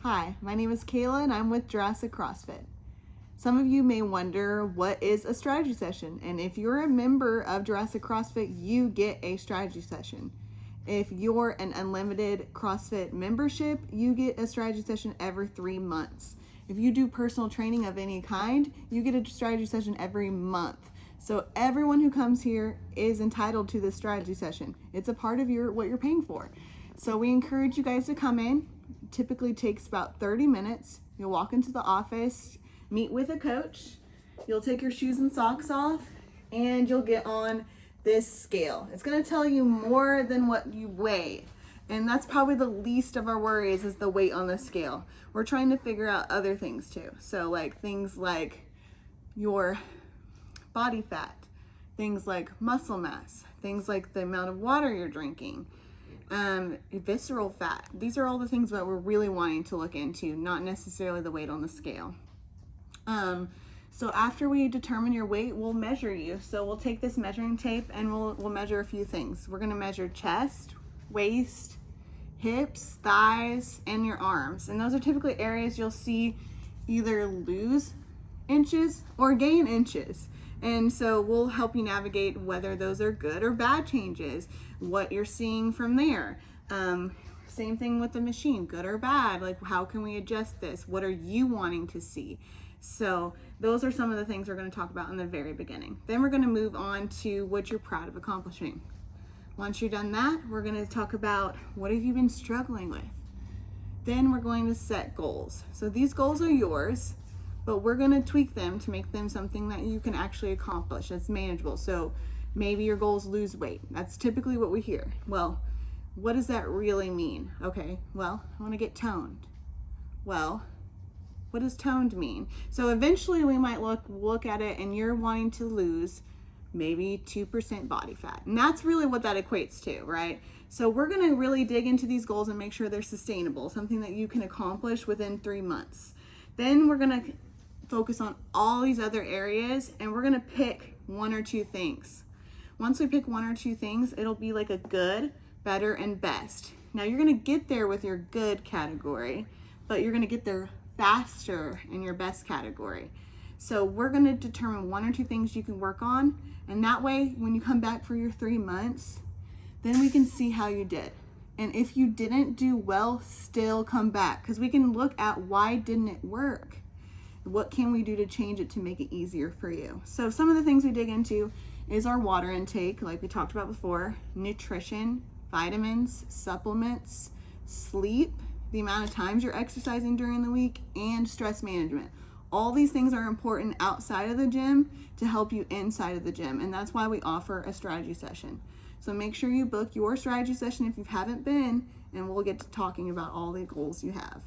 Hi, my name is Kayla and I'm with Jurassic CrossFit. Some of you may wonder, what is a strategy session? And if you're a member of Jurassic CrossFit, you get a strategy session. If you're an unlimited CrossFit membership, you get a strategy session every 3 months. If you do personal training of any kind, you get a strategy session every month. So everyone who comes here is entitled to this strategy session. It's a part of what you're paying for. So we encourage you guys to come in. It typically takes about 30 minutes. You'll walk into the office, meet with a coach. You'll take your shoes and socks off, and you'll get on this scale. It's going to tell you more than what you weigh. And that's probably the least of our worries, is the weight on the scale. We're trying to figure out other things too. So like things like your body fat, things like muscle mass, things like the amount of water you're drinking, visceral fat. These are all the things that we're really wanting to look into, not necessarily the weight on the scale. So after we determine your weight, we'll measure you. So we'll take this measuring tape and we'll measure a few things. We're gonna measure chest, waist, hips, thighs, and your arms. And those are typically areas you'll see either lose inches or gain inches. And so we'll help you navigate whether those are good or bad changes, what you're seeing from there. Same thing with the machine, good or bad, like how can we adjust this? What are you wanting to see? So those are some of the things we're going to talk about in the very beginning. Then we're going to move on to what you're proud of accomplishing. Once you've done that, we're going to talk about what have you been struggling with. Then we're going to set goals. So these goals are yours, but we're going to tweak them to make them something that you can actually accomplish. That's manageable. So maybe your goal is lose weight. That's typically what we hear. Well, what does that really mean? Okay, well, I want to get toned. Well, what does toned mean? So eventually we might look at it and you're wanting to lose maybe 2% body fat. And that's really what that equates to, right? So we're going to really dig into these goals and make sure they're sustainable, something that you can accomplish within 3 months. Then we're going to focus on all these other areas and we're going to pick 1 or 2 things. Once we pick 1 or 2 things, it'll be like a good, better, and best. Now you're going to get there with your good category, but you're going to get there faster in your best category. So we're going to determine 1 or 2 things you can work on, and that way when you come back for your 3 months, then we can see how you did. And if you didn't do well, still come back, because we can look at why didn't it work. What can we do to change it to make it easier for you? So some of the things we dig into is our water intake, like we talked about before, nutrition, vitamins, supplements, sleep, the amount of times you're exercising during the week, and stress management. All these things are important outside of the gym to help you inside of the gym, and that's why we offer a strategy session. So make sure you book your strategy session if you haven't been, and we'll get to talking about all the goals you have.